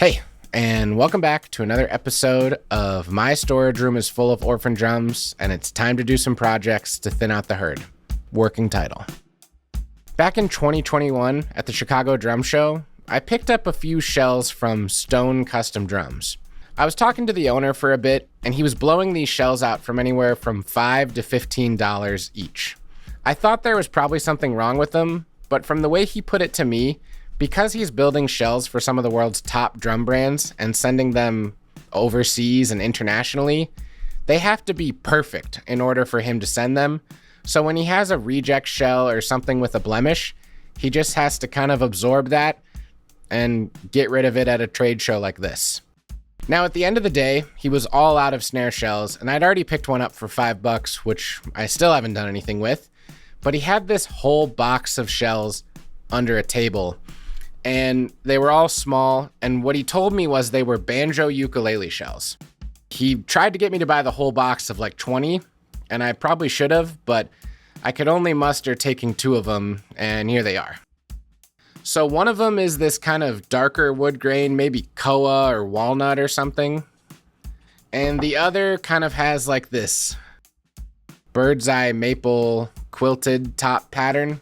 Hey, and welcome back to another episode of My Storage Room is Full of Orphan Drums, and it's time to do some projects to thin out the herd. Working title. Back in 2021 at the Chicago Drum Show, I picked up a few shells from Stone Custom Drums. I was talking to the owner for a bit, and he was blowing these shells out from anywhere from $5 to $15 each. I thought there was probably something wrong with them, but from the way he put it to me, because he's building shells for some of the world's top drum brands and sending them overseas and internationally, they have to be perfect in order for him to send them. So when he has a reject shell or something with a blemish, he just has to kind of absorb that and get rid of it at a trade show like this. Now, at the end of the day, he was all out of snare shells, and I'd already picked one up for $5, which I still haven't done anything with. But he had this whole box of shells under a table, and they were all small, and what he told me was they were Banjo ukulele shells. He tried to get me to buy the whole box of like 20, and I probably should have, but I could only muster taking 2 of them, and here they are. So one of them is this kind of darker wood grain, maybe koa or walnut or something, and the other kind of has like this bird's eye maple quilted top pattern,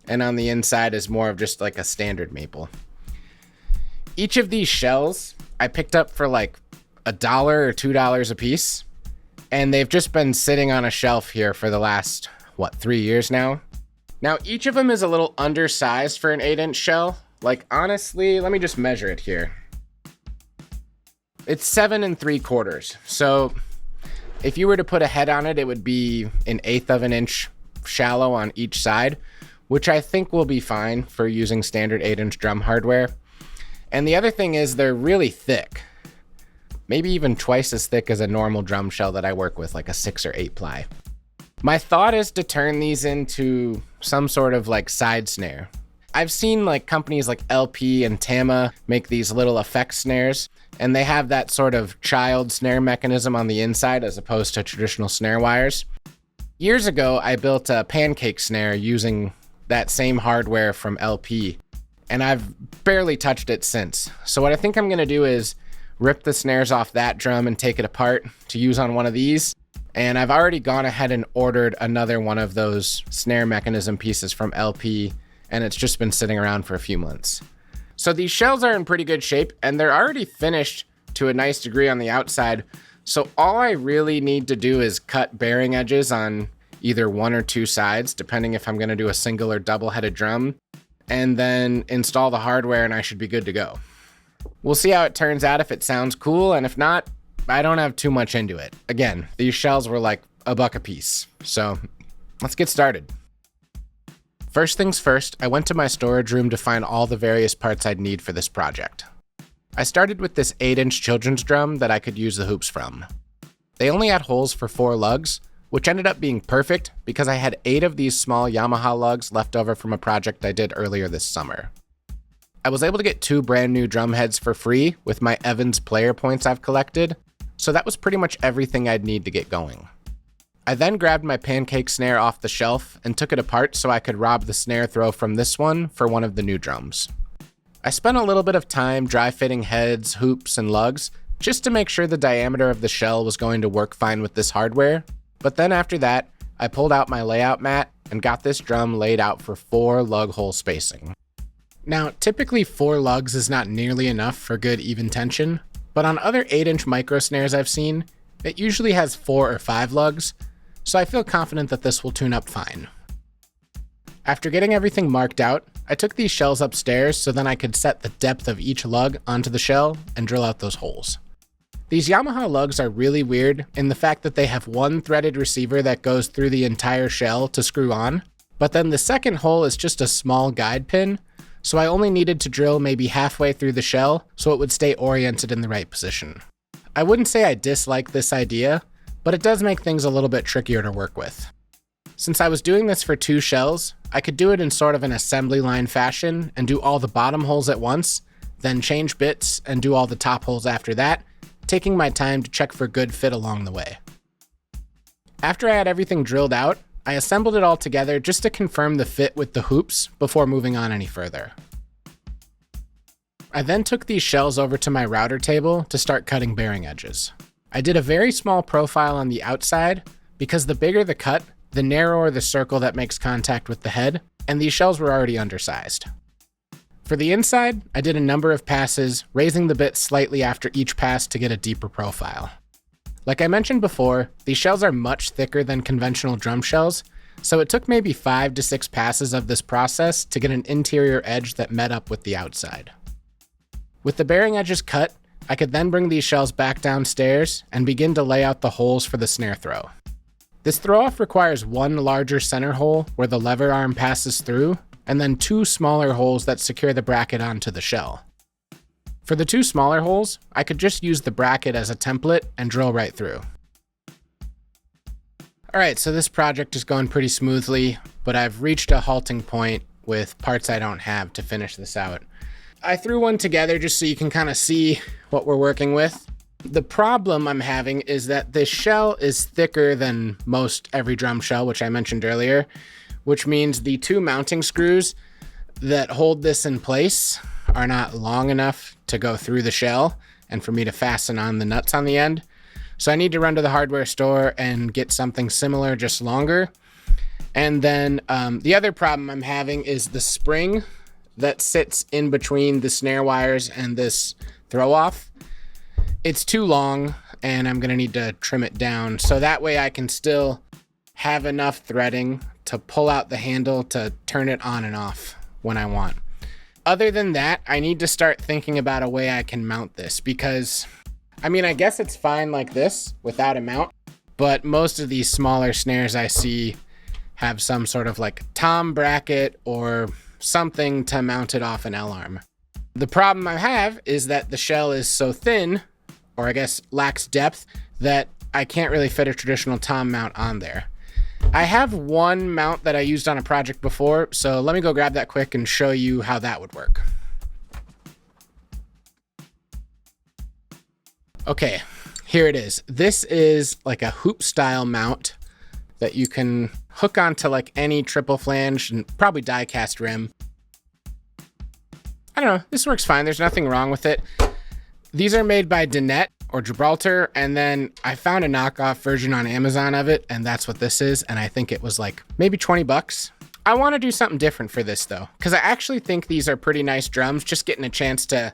and on the inside is more of just like a standard maple. Each of these shells I picked up for like $1 or $2 a piece, and they've just been sitting on a shelf here for the last, 3 years now? Now, each of them is a little undersized for an 8-inch shell. Like, honestly, let me just measure it here. It's 7 3/4. So if you were to put a head on it, it would be 1/8 of an inch shallow on each side, which I think will be fine for using standard 8-inch drum hardware. And the other thing is they're really thick. Maybe even twice as thick as a normal drum shell that I work with, like a 6 or 8 ply. My thought is to turn these into some sort of like side snare. I've seen like companies like LP and Tama make these little effect snares, and they have that sort of child snare mechanism on the inside as opposed to traditional snare wires. Years ago, I built a pancake snare using that same hardware from LP, and I've barely touched it since. So what I think I'm going to do is rip the snares off that drum and take it apart to use on one of these. And I've already gone ahead and ordered another one of those snare mechanism pieces from LP, and it's just been sitting around for a few months. So these shells are in pretty good shape, and they're already finished to a nice degree on the outside. So all I really need to do is cut bearing edges on either 1 or 2 sides, depending if I'm going to do a single or double-headed drum, and then install the hardware, and I should be good to go. We'll see how it turns out, if it sounds cool, and if not, I don't have too much into it. Again, these shells were like $1 a piece, so let's get started. First things first, I went to my storage room to find all the various parts I'd need for this project. I started with this 8-inch children's drum that I could use the hoops from. They only had holes for 4 lugs, which ended up being perfect because I had 8 of these small Yamaha lugs left over from a project I did earlier this summer. I was able to get 2 brand new drum heads for free with my Evans player points I've collected, so that was pretty much everything I'd need to get going. I then grabbed my pancake snare off the shelf and took it apart so I could rob the snare throw from this one for one of the new drums. I spent a little bit of time dry fitting heads, hoops, and lugs just to make sure the diameter of the shell was going to work fine with this hardware. But then after that, I pulled out my layout mat and got this drum laid out for 4 lug hole spacing. Now, typically 4 lugs is not nearly enough for good even tension, but on other 8-inch micro snares I've seen, it usually has 4 or 5 lugs, so I feel confident that this will tune up fine. After getting everything marked out, I took these shells upstairs so then I could set the depth of each lug onto the shell and drill out those holes. These Yamaha lugs are really weird in the fact that they have 1 threaded receiver that goes through the entire shell to screw on, but then the second hole is just a small guide pin, so I only needed to drill maybe halfway through the shell so it would stay oriented in the right position. I wouldn't say I dislike this idea, but it does make things a little bit trickier to work with. Since I was doing this for 2 shells, I could do it in sort of an assembly line fashion and do all the bottom holes at once, then change bits and do all the top holes after that, taking my time to check for good fit along the way. After I had everything drilled out, I assembled it all together just to confirm the fit with the hoops before moving on any further. I then took these shells over to my router table to start cutting bearing edges. I did a very small profile on the outside because the bigger the cut, the narrower the circle that makes contact with the head, and these shells were already undersized. For the inside, I did a number of passes, raising the bit slightly after each pass to get a deeper profile. Like I mentioned before, these shells are much thicker than conventional drum shells, so it took maybe 5 to 6 passes of this process to get an interior edge that met up with the outside. With the bearing edges cut, I could then bring these shells back downstairs and begin to lay out the holes for the snare throw. This throw-off requires one larger center hole where the lever arm passes through, and then 2 smaller holes that secure the bracket onto the shell. For the 2 smaller holes, I could just use the bracket as a template and drill right through. Alright, so this project is going pretty smoothly, but I've reached a halting point with parts I don't have to finish this out. I threw one together just so you can kind of see what we're working with. The problem I'm having is that this shell is thicker than most every drum shell, which I mentioned earlier, which means the 2 mounting screws that hold this in place are not long enough to go through the shell and for me to fasten on the nuts on the end. So I need to run to the hardware store and get something similar, just longer. And then the other problem I'm having is the spring that sits in between the snare wires and this throw off. It's too long and I'm gonna need to trim it down so that way I can still have enough threading to pull out the handle to turn it on and off when I want. Other than that, I need to start thinking about a way I can mount this because, I mean, I guess it's fine like this without a mount, but most of these smaller snares I see have some sort of like tom bracket or something to mount it off an L-arm. The problem I have is that the shell is so thin, or I guess lacks depth, that I can't really fit a traditional tom mount on there. I have one mount that I used on a project before, so let me go grab that quick and show you how that would work. Okay, here it is. This is like a hoop style mount that you can hook onto like any triple flange and probably die cast rim. I don't know, this works fine. There's nothing wrong with it. These are made by Dinette or Gibraltar, and then I found a knockoff version on Amazon of it, and that's what this is, and I think it was like maybe 20 bucks. I want to do something different for this though, because I actually think these are pretty nice drums. Just getting a chance to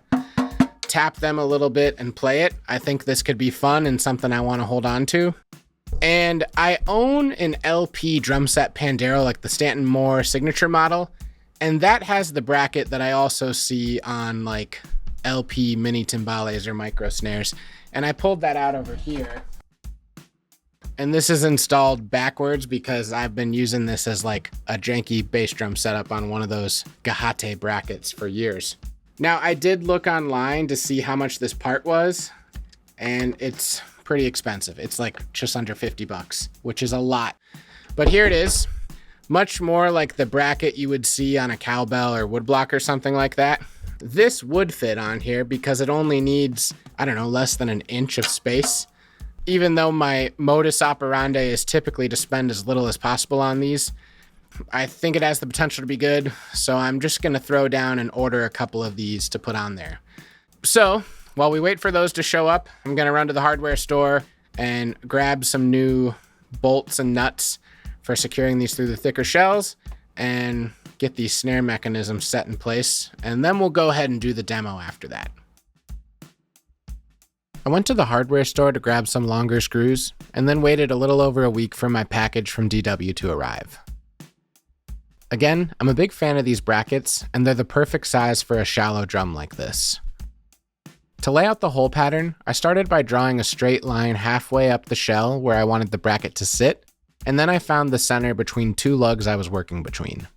tap them a little bit and play it, I think this could be fun and something I want to hold on to. And I own an LP drum set Pandero, like the Stanton Moore signature model, and that has the bracket that I also see on like LP mini timbales or micro snares. And I pulled that out over here. And this is installed backwards because I've been using this as like a janky bass drum setup on one of those Gahate brackets for years. Now I did look online to see how much this part was, and it's pretty expensive. It's like just under 50 bucks, which is a lot. But here it is, much more like the bracket you would see on a cowbell or woodblock or something like that. This would fit on here because it only needs, I don't know, less than an inch of space. Even though my modus operandi is typically to spend as little as possible on these, I think it has the potential to be good, so I'm just gonna throw down and order a couple of these to put on there. So, while we wait for those to show up, I'm gonna run to the hardware store and grab some new bolts and nuts for securing these through the thicker shells and get these snare mechanisms set in place, and then we'll go ahead and do the demo after that. I went to the hardware store to grab some longer screws, and then waited a little over a week for my package from DW to arrive. Again, I'm a big fan of these brackets, and they're the perfect size for a shallow drum like this. To lay out the hole pattern, I started by drawing a straight line halfway up the shell where I wanted the bracket to sit, and then I found the center between 2 lugs I was working between.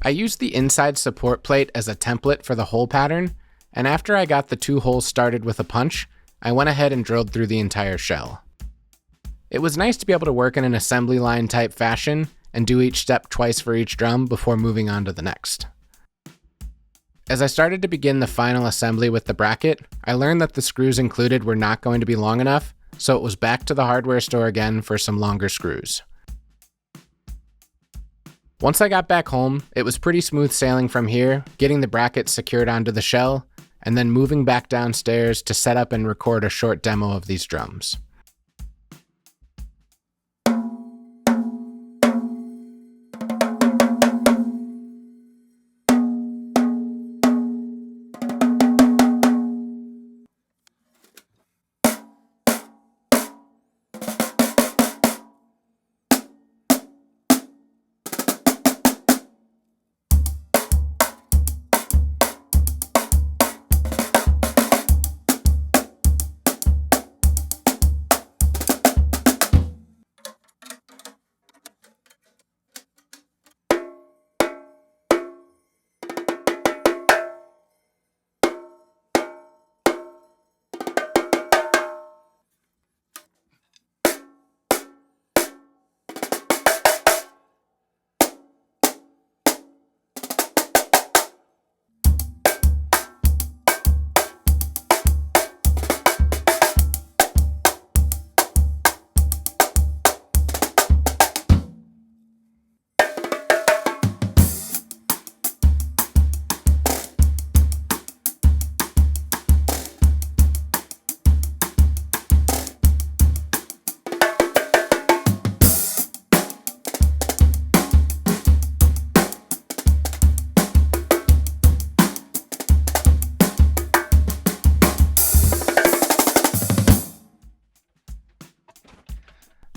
I used the inside support plate as a template for the hole pattern, and after I got the 2 holes started with a punch, I went ahead and drilled through the entire shell. It was nice to be able to work in an assembly line type fashion and do each step twice for each drum before moving on to the next. As I started to begin the final assembly with the bracket, I learned that the screws included were not going to be long enough, so it was back to the hardware store again for some longer screws. Once I got back home, it was pretty smooth sailing from here, getting the bracket secured onto the shell, and then moving back downstairs to set up and record a short demo of these drums.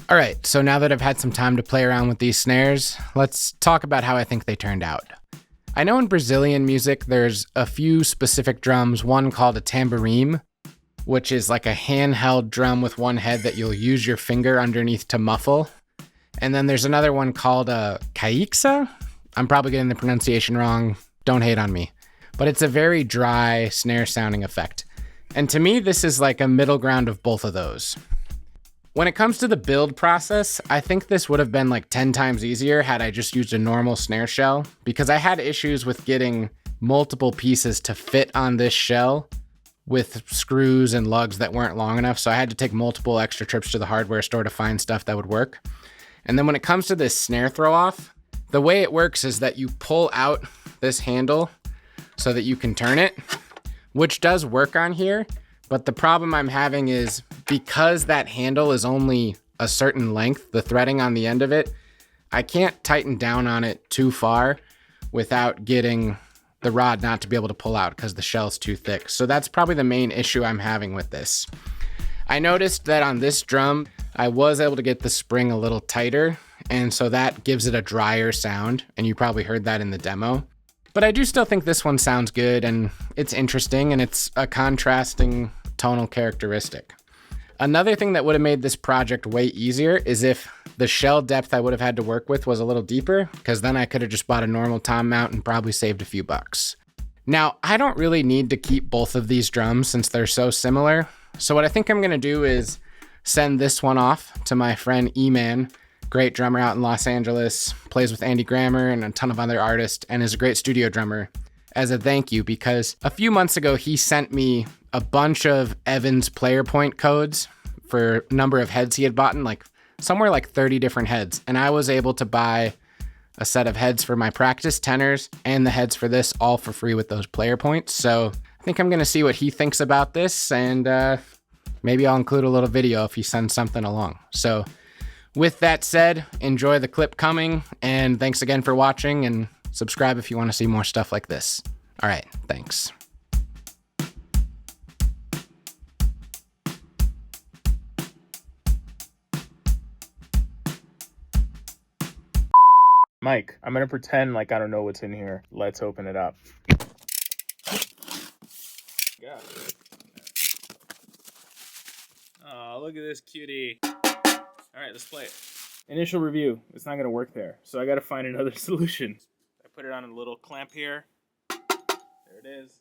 All right, so now that I've had some time to play around with these snares, let's talk about how I think they turned out. I know in Brazilian music, there's a few specific drums, one called a tamborim, which is like a handheld drum with one head that you'll use your finger underneath to muffle. And then there's another one called a caixa. I'm probably getting the pronunciation wrong. Don't hate on me. But it's a very dry snare sounding effect. And to me, this is like a middle ground of both of those. When it comes to the build process, I think this would have been like 10 times easier had I just used a normal snare shell, because I had issues with getting multiple pieces to fit on this shell with screws and lugs that weren't long enough. So I had to take multiple extra trips to the hardware store to find stuff that would work. And then when it comes to this snare throw off, the way it works is that you pull out this handle so that you can turn it, which does work on here. But the problem I'm having is because that handle is only a certain length, the threading on the end of it, I can't tighten down on it too far without getting the rod not to be able to pull out because the shell's too thick. So that's probably the main issue I'm having with this. I noticed that on this drum, I was able to get the spring a little tighter, and so that gives it a drier sound, and you probably heard that in the demo. But I do still think this one sounds good, and it's interesting, and it's a contrasting tonal characteristic. Another thing that would have made this project way easier is if the shell depth I would have had to work with was a little deeper, because then I could have just bought a normal tom mount and probably saved a few bucks. Now, I don't really need to keep both of these drums since they're so similar. So what I think I'm going to do is send this one off to my friend Eman, great drummer out in Los Angeles, plays with Andy Grammer and a ton of other artists, and is a great studio drummer, as a thank you, because a few months ago he sent me a bunch of Evan's player point codes for a number of heads he had bought, like somewhere like 30 different heads. And I was able to buy a set of heads for my practice tenors and the heads for this all for free with those player points. So I think I'm going to see what he thinks about this, and maybe I'll include a little video if he sends something along. So with that said, enjoy the clip coming, and thanks again for watching, and subscribe if you want to see more stuff like this. All right, thanks. Mike, I'm gonna pretend like I don't know what's in here. Let's open it up. Yeah. Oh, look at this cutie. All right, let's play it. Initial review. It's not gonna work there, so I gotta find another solution. I put it on a little clamp here. There it is.